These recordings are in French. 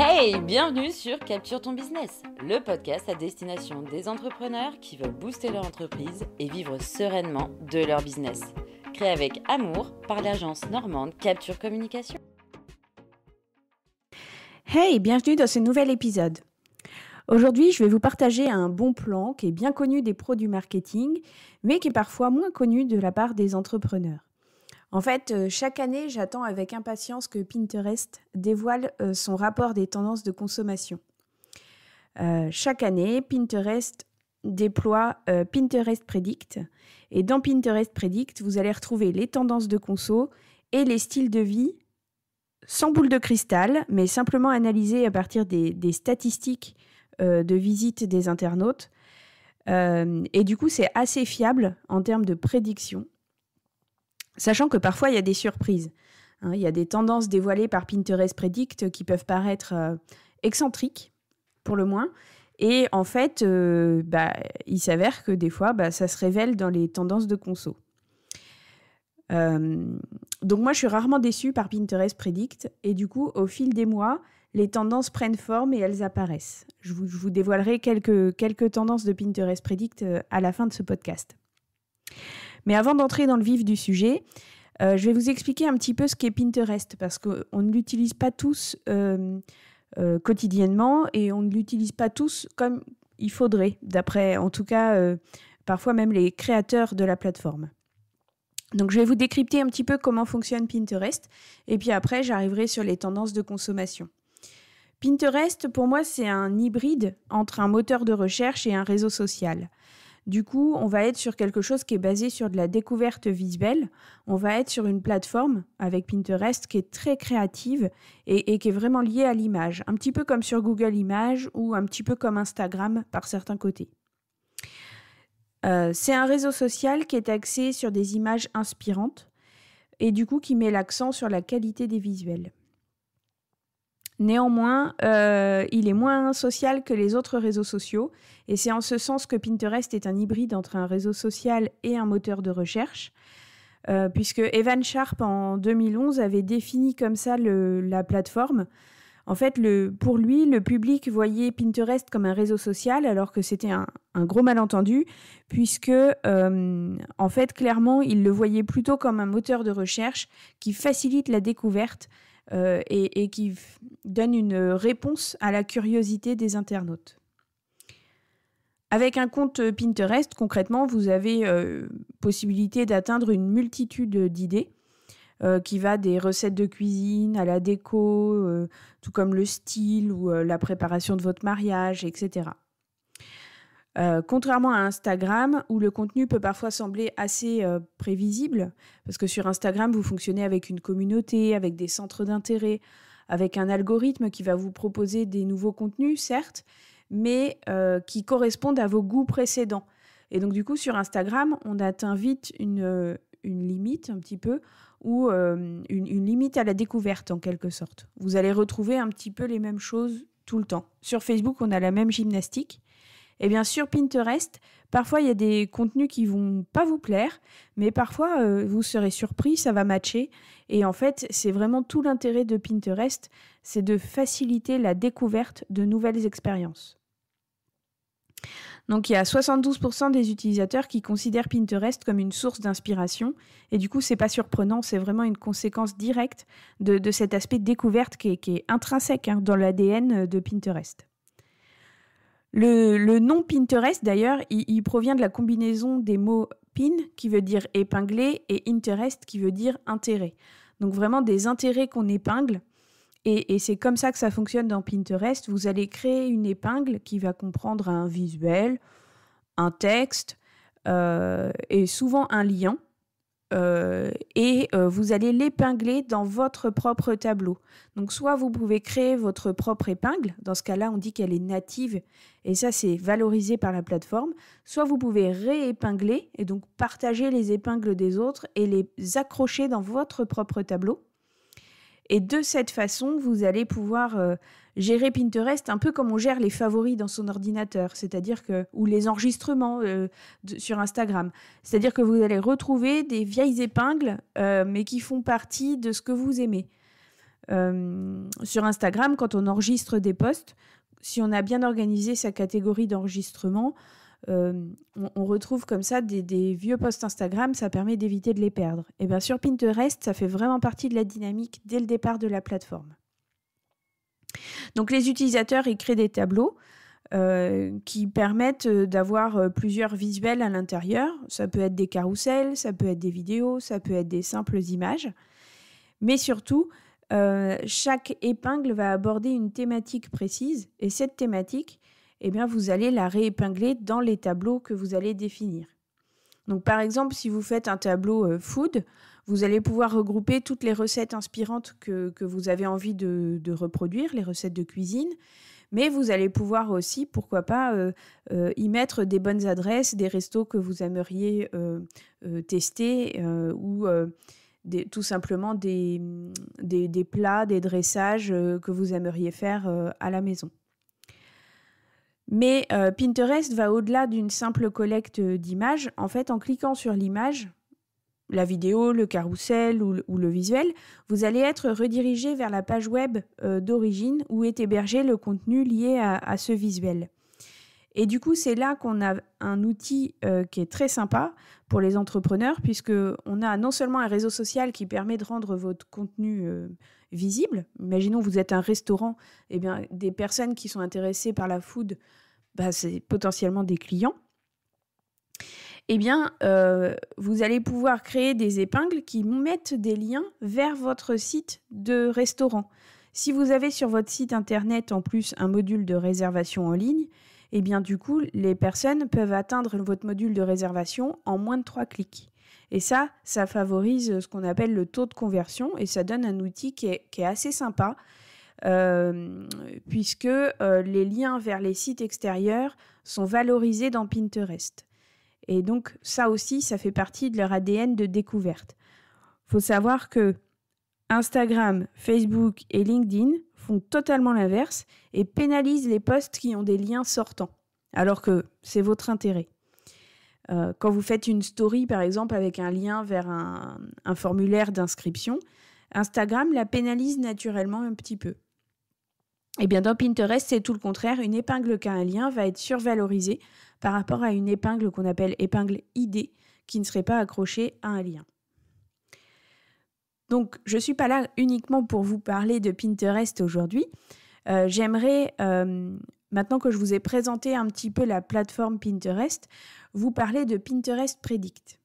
Hey, bienvenue sur Capture ton business, le podcast à destination des entrepreneurs qui veulent booster leur entreprise et vivre sereinement de leur business. Créé avec amour par l'agence normande Capture Communication. Hey, bienvenue dans ce nouvel épisode. Aujourd'hui, je vais vous partager un bon plan qui est bien connu des pros du marketing, mais qui est parfois moins connu de la part des entrepreneurs. En fait, chaque année, j'attends avec impatience que Pinterest dévoile son rapport des tendances de consommation. Chaque année, Pinterest déploie Pinterest Predict. Et dans Pinterest Predict, vous allez retrouver les tendances de conso et les styles de vie sans boule de cristal, mais simplement analysés à partir des statistiques de visite des internautes. Et du coup, c'est assez fiable en termes de prédiction. Sachant que parfois, il y a des surprises. Il y a des tendances dévoilées par Pinterest Predict qui peuvent paraître excentriques, pour le moins. Et en fait, il s'avère que des fois, ça se révèle dans les tendances de conso. Donc moi, je suis rarement déçue par Pinterest Predict. Et du coup, au fil des mois, les tendances prennent forme et elles apparaissent. Je vous dévoilerai quelques tendances de Pinterest Predict à la fin de ce podcast. Mais avant d'entrer dans le vif du sujet, je vais vous expliquer un petit peu ce qu'est Pinterest, parce qu'on ne l'utilise pas tous quotidiennement et on ne l'utilise pas tous comme il faudrait, d'après en tout cas parfois même les créateurs de la plateforme. Donc je vais vous décrypter un petit peu comment fonctionne Pinterest et puis après j'arriverai sur les tendances de consommation. Pinterest, pour moi, c'est un hybride entre un moteur de recherche et un réseau social. Du coup, on va être sur quelque chose qui est basé sur de la découverte visuelle. On va être sur une plateforme avec Pinterest qui est très créative et qui est vraiment liée à l'image. Un petit peu comme sur Google Images ou un petit peu comme Instagram par certains côtés. C'est un réseau social qui est axé sur des images inspirantes et du coup qui met l'accent sur la qualité des visuels. Néanmoins, il est moins social que les autres réseaux sociaux et c'est en ce sens que Pinterest est un hybride entre un réseau social et un moteur de recherche, puisque Evan Sharp, en 2011, avait défini comme ça la plateforme. En fait, pour lui, le public voyait Pinterest comme un réseau social alors que c'était un gros malentendu, puisque en fait, clairement, il le voyait plutôt comme un moteur de recherche qui facilite la découverte et qui donne une réponse à la curiosité des internautes. Avec un compte Pinterest, concrètement, vous avez possibilité d'atteindre une multitude d'idées qui va des recettes de cuisine à la déco, tout comme le style ou la préparation de votre mariage, etc. Contrairement à Instagram, où le contenu peut parfois sembler assez prévisible, parce que sur Instagram, vous fonctionnez avec une communauté, avec des centres d'intérêt, avec un algorithme qui va vous proposer des nouveaux contenus, certes, mais qui correspondent à vos goûts précédents. Et donc du coup, sur Instagram, on atteint vite une limite un petit peu, ou une limite à la découverte en quelque sorte. Vous allez retrouver un petit peu les mêmes choses tout le temps. Sur Facebook, on a la même gymnastique. Et bien sur Pinterest, parfois il y a des contenus qui vont pas vous plaire, mais parfois vous serez surpris, ça va matcher. Et en fait, c'est vraiment tout l'intérêt de Pinterest, c'est de faciliter la découverte de nouvelles expériences. Donc il y a 72% des utilisateurs qui considèrent Pinterest comme une source d'inspiration. Et du coup, c'est pas surprenant, c'est vraiment une conséquence directe de cet aspect de découverte qui est intrinsèque dans l'ADN de Pinterest. Le nom Pinterest, d'ailleurs, il provient de la combinaison des mots pin, qui veut dire épingler, et interest, qui veut dire intérêt. Donc vraiment des intérêts qu'on épingle. Et c'est comme ça que ça fonctionne dans Pinterest. Vous allez créer une épingle qui va comprendre un visuel, un texte et souvent un lien. Vous allez l'épingler dans votre propre tableau. Donc soit vous pouvez créer votre propre épingle, dans ce cas-là on dit qu'elle est native et ça c'est valorisé par la plateforme, soit vous pouvez réépingler et donc partager les épingles des autres et les accrocher dans votre propre tableau. Et de cette façon, vous allez pouvoir gérer Pinterest un peu comme on gère les favoris dans son ordinateur, c'est-à-dire ou les enregistrements sur Instagram. C'est-à-dire que vous allez retrouver des vieilles épingles, mais qui font partie de ce que vous aimez. sur Instagram, quand on enregistre des posts, si on a bien organisé sa catégorie d'enregistrement, on retrouve comme ça des vieux posts Instagram, ça permet d'éviter de les perdre. Et bien sur Pinterest, ça fait vraiment partie de la dynamique dès le départ de la plateforme. Donc les utilisateurs, ils créent des tableaux qui permettent d'avoir plusieurs visuels à l'intérieur. Ça peut être des carousels, ça peut être des vidéos, ça peut être des simples images. Mais surtout, chaque épingle va aborder une thématique précise. Et cette thématique, eh bien, vous allez la réépingler dans les tableaux que vous allez définir. Donc par exemple, si vous faites un tableau food, vous allez pouvoir regrouper toutes les recettes inspirantes que vous avez envie de reproduire, les recettes de cuisine. Mais vous allez pouvoir aussi, pourquoi pas, y mettre des bonnes adresses, des restos que vous aimeriez tester ou tout simplement des plats, des dressages que vous aimeriez faire à la maison. Mais Pinterest va au-delà d'une simple collecte d'images. En fait, en cliquant sur l'image, la vidéo, le carrousel ou le visuel, vous allez être redirigé vers la page web d'origine où est hébergé le contenu lié à ce visuel. Et du coup, c'est là qu'on a un outil qui est très sympa pour les entrepreneurs, puisqu'on a non seulement un réseau social qui permet de rendre votre contenu visible. Imaginons vous êtes un restaurant, eh bien, des personnes qui sont intéressées par la food, c'est potentiellement des clients. Eh bien, vous allez pouvoir créer des épingles qui mettent des liens vers votre site de restaurant. Si vous avez sur votre site internet en plus un module de réservation en ligne, eh bien du coup, les personnes peuvent atteindre votre module de réservation en moins de 3 clics. Et ça favorise ce qu'on appelle le taux de conversion et ça donne un outil qui est assez sympa puisque les liens vers les sites extérieurs sont valorisés dans Pinterest. Et donc, ça aussi, ça fait partie de leur ADN de découverte. Il faut savoir que Instagram, Facebook et LinkedIn font totalement l'inverse et pénalisent les posts qui ont des liens sortants, alors que c'est votre intérêt. Quand vous faites une story, par exemple, avec un lien vers un formulaire d'inscription, Instagram la pénalise naturellement un petit peu. Eh bien, dans Pinterest, c'est tout le contraire. Une épingle qui a un lien va être survalorisée par rapport à une épingle qu'on appelle épingle ID, qui ne serait pas accrochée à un lien. Donc, je ne suis pas là uniquement pour vous parler de Pinterest aujourd'hui. J'aimerais, maintenant que je vous ai présenté un petit peu la plateforme Pinterest, vous parler de Pinterest Predict.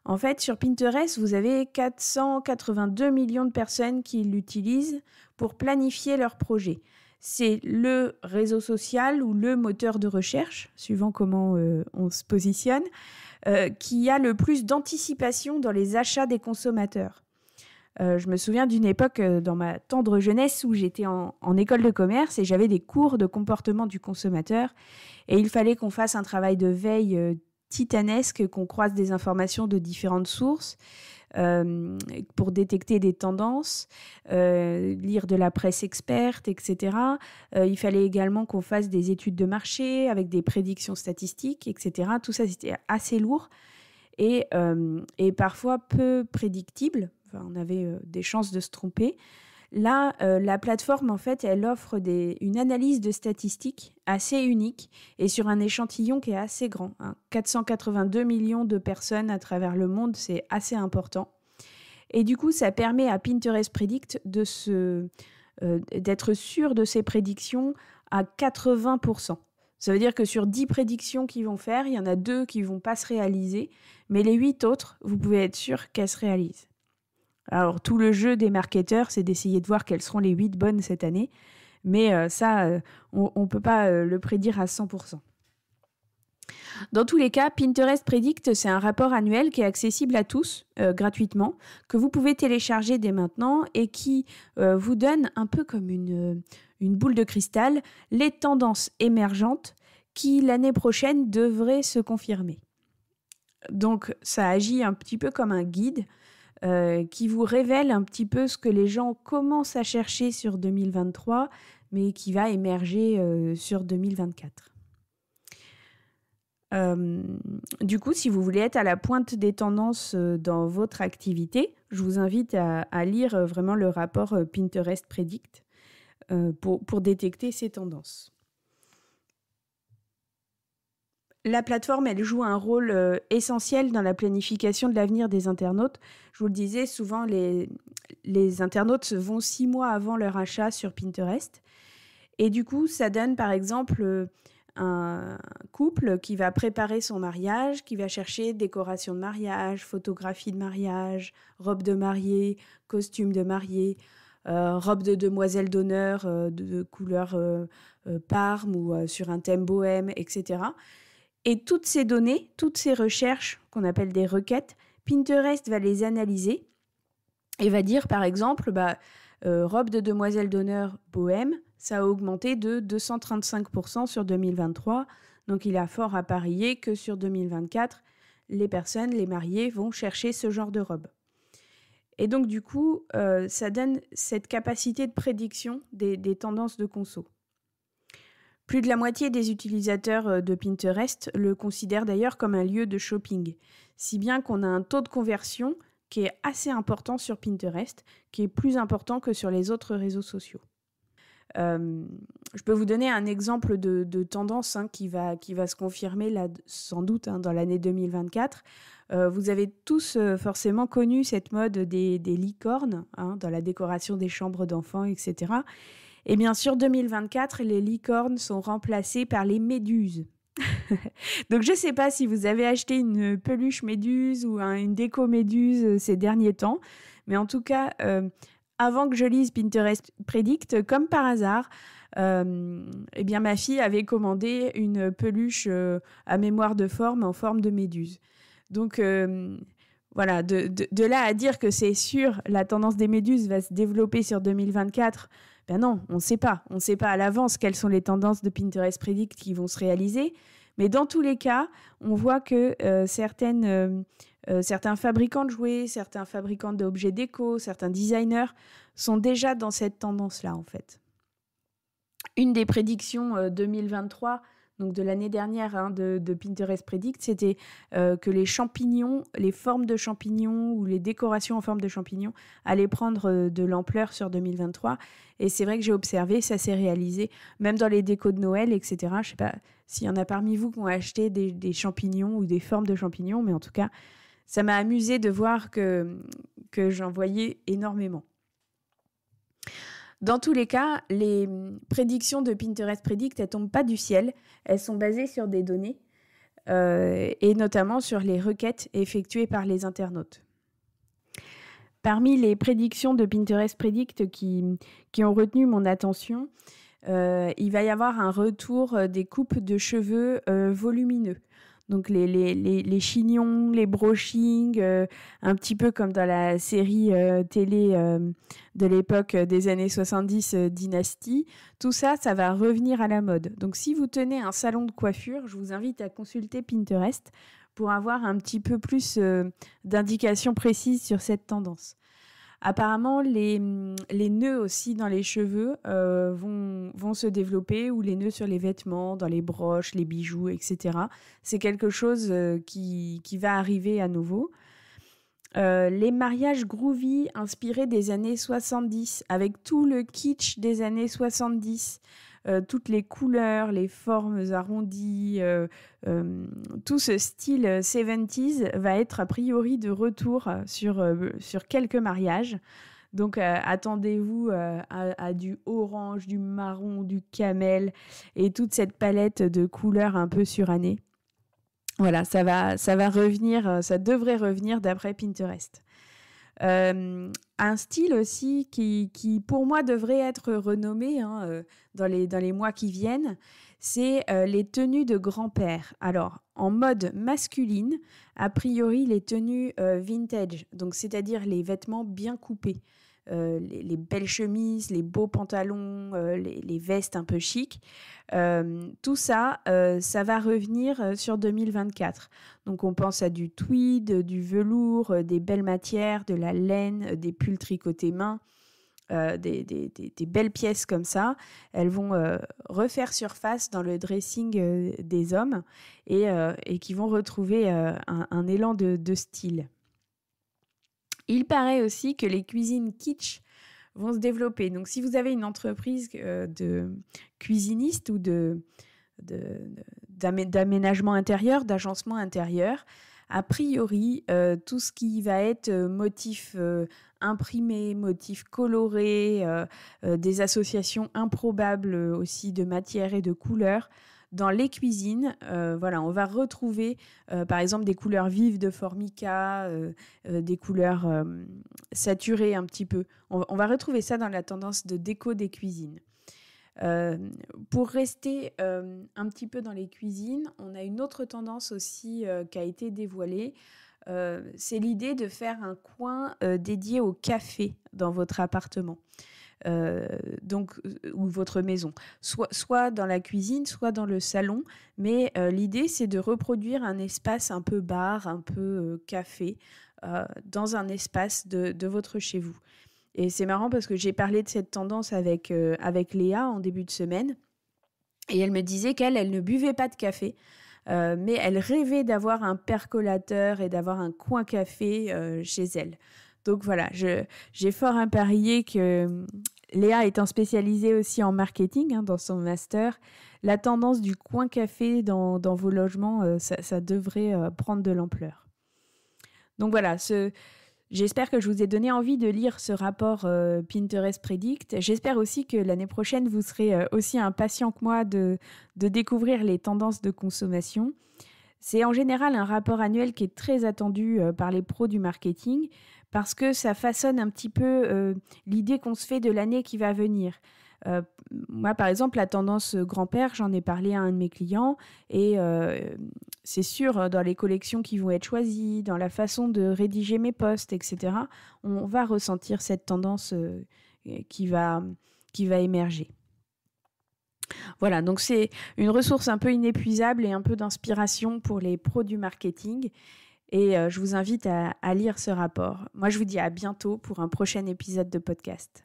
En fait, sur Pinterest, vous avez 482 millions de personnes qui l'utilisent pour planifier leurs projets. C'est le réseau social ou le moteur de recherche, suivant comment on se positionne, qui a le plus d'anticipation dans les achats des consommateurs. Je me souviens d'une époque dans ma tendre jeunesse où j'étais en école de commerce et j'avais des cours de comportement du consommateur et il fallait qu'on fasse un travail de veille titanesque, qu'on croise des informations de différentes sources pour détecter des tendances, lire de la presse experte, etc. Il fallait également qu'on fasse des études de marché avec des prédictions statistiques, etc. Tout ça, c'était assez lourd et parfois peu prédictible. Enfin, on avait des chances de se tromper. Là, la plateforme, en fait, elle offre une analyse de statistiques assez unique et sur un échantillon qui est assez grand. 482 millions de personnes à travers le monde, c'est assez important. Et du coup, ça permet à Pinterest Predict d'être sûr de ses prédictions à 80%. Ça veut dire que sur 10 prédictions qu'ils vont faire, il y en a 2 qui ne vont pas se réaliser, mais les 8 autres, vous pouvez être sûr qu'elles se réalisent. Alors, tout le jeu des marketeurs, c'est d'essayer de voir quelles seront les 8 bonnes cette année. Mais on ne peut pas le prédire à 100%. Dans tous les cas, Pinterest Predict, c'est un rapport annuel qui est accessible à tous, gratuitement, que vous pouvez télécharger dès maintenant et qui vous donne un peu comme une boule de cristal, les tendances émergentes qui, l'année prochaine, devraient se confirmer. Donc, ça agit un petit peu comme un guide qui vous révèle un petit peu ce que les gens commencent à chercher sur 2023, mais qui va émerger sur 2024. Du coup, si vous voulez être à la pointe des tendances dans votre activité, je vous invite à lire vraiment le rapport Pinterest Predict pour détecter ces tendances. La plateforme, elle joue un rôle essentiel dans la planification de l'avenir des internautes. Je vous le disais, souvent les internautes vont 6 mois avant leur achat sur Pinterest. Et du coup, ça donne par exemple un couple qui va préparer son mariage, qui va chercher décoration de mariage, photographie de mariage, robe de mariée, costume de mariée, robe de demoiselle d'honneur de couleur parme ou sur un thème bohème, etc. Et toutes ces données, toutes ces recherches qu'on appelle des requêtes, Pinterest va les analyser et va dire par exemple, robe de demoiselle d'honneur bohème, ça a augmenté de 235% sur 2023. Donc il a fort à parier que sur 2024, les mariés vont chercher ce genre de robe. Et donc du coup, ça donne cette capacité de prédiction des tendances de conso. Plus de la moitié des utilisateurs de Pinterest le considèrent d'ailleurs comme un lieu de shopping, si bien qu'on a un taux de conversion qui est assez important sur Pinterest, qui est plus important que sur les autres réseaux sociaux. Je peux vous donner un exemple de tendance qui va se confirmer là, sans doute dans l'année 2024. Vous avez tous forcément connu cette mode des licornes dans la décoration des chambres d'enfants, etc. Et bien sûr, 2024, les licornes sont remplacées par les méduses. Donc, je ne sais pas si vous avez acheté une peluche méduse ou une déco méduse ces derniers temps, mais en tout cas, avant que je lise Pinterest Predict, comme par hasard, ma fille avait commandé une peluche à mémoire de forme en forme de méduse. Donc, voilà, de là à dire que c'est sûr, la tendance des méduses va se développer sur 2024, ben non, on ne sait pas. On ne sait pas à l'avance quelles sont les tendances de Pinterest Predict qui vont se réaliser. Mais dans tous les cas, on voit que certains fabricants de jouets, certains fabricants d'objets déco, certains designers sont déjà dans cette tendance-là, en fait. Une des prédictions 2023, donc de l'année dernière de Pinterest Predict, c'était que les champignons, les formes de champignons ou les décorations en forme de champignons allaient prendre de l'ampleur sur 2023. Et c'est vrai que j'ai observé, ça s'est réalisé, même dans les décos de Noël, etc. Je ne sais pas s'il y en a parmi vous qui ont acheté des champignons ou des formes de champignons, mais en tout cas, ça m'a amusé de voir que j'en voyais énormément. Dans tous les cas, les prédictions de Pinterest Predict, elles ne tombent pas du ciel. Elles sont basées sur des données et notamment sur les requêtes effectuées par les internautes. Parmi les prédictions de Pinterest Predict qui ont retenu mon attention, il va y avoir un retour des coupes de cheveux volumineux. Donc les chignons, les brushings, un petit peu comme dans la série télé de l'époque des années 70, Dynasty. Tout ça, ça va revenir à la mode. Donc si vous tenez un salon de coiffure, je vous invite à consulter Pinterest pour avoir un petit peu plus d'indications précises sur cette tendance. Apparemment, les nœuds aussi dans les cheveux vont se développer, ou les nœuds sur les vêtements, dans les broches, les bijoux, etc. C'est quelque chose qui va arriver à nouveau. Les mariages groovy inspirés des années 70, avec tout le kitsch des années 70, toutes les couleurs, les formes arrondies, tout ce style 70s va être a priori de retour sur quelques mariages. Donc attendez-vous à du orange, du marron, du camel et toute cette palette de couleurs un peu surannée. Voilà, ça va revenir, ça devrait revenir d'après Pinterest. Un style aussi qui pour moi devrait être renommé dans les mois qui viennent, c'est les tenues de grand-père. Alors, en mode masculine, a priori les tenues vintage, donc c'est-à-dire les vêtements bien coupés. Les belles chemises, les beaux pantalons, les vestes un peu chic. Tout ça, ça va revenir sur 2024. Donc on pense à du tweed, du velours, des belles matières, de la laine, des pulls tricotés main. des belles pièces comme ça, elles vont refaire surface dans le dressing des hommes et qui vont retrouver un élan de style. Il paraît aussi que les cuisines kitsch vont se développer. Donc, si vous avez une entreprise de cuisinistes ou d'aménagement intérieur, d'agencement intérieur, a priori, tout ce qui va être motif imprimé, motif coloré, des associations improbables aussi de matières et de couleurs, dans les cuisines, on va retrouver par exemple des couleurs vives de formica, des couleurs saturées un petit peu. On va retrouver ça dans la tendance de déco des cuisines. Pour rester un petit peu dans les cuisines, on a une autre tendance aussi qui a été dévoilée. C'est l'idée de faire un coin dédié au café dans votre appartement. Ou votre maison, soit dans la cuisine, soit dans le salon, mais l'idée c'est de reproduire un espace un peu bar, un peu café, dans un espace de votre chez vous. Et c'est marrant parce que j'ai parlé de cette tendance avec Léa en début de semaine, et elle me disait qu'elle ne buvait pas de café, mais elle rêvait d'avoir un percolateur et d'avoir un coin café chez elle. Donc voilà, j'ai fort à parier que Léa étant spécialisée aussi en marketing dans son master, la tendance du coin café dans vos logements, ça devrait prendre de l'ampleur. Donc voilà, j'espère que je vous ai donné envie de lire ce rapport Pinterest Predict. J'espère aussi que l'année prochaine, vous serez aussi impatient que moi de découvrir les tendances de consommation. C'est en général un rapport annuel qui est très attendu par les pros du marketing parce que ça façonne un petit peu l'idée qu'on se fait de l'année qui va venir. Moi, par exemple, la tendance grand-père, j'en ai parlé à un de mes clients et c'est sûr, dans les collections qui vont être choisies, dans la façon de rédiger mes posts, etc., on va ressentir cette tendance qui va émerger. Voilà, donc c'est une ressource un peu inépuisable et un peu d'inspiration pour les pros du marketing. Et je vous invite à lire ce rapport. Moi, je vous dis à bientôt pour un prochain épisode de podcast.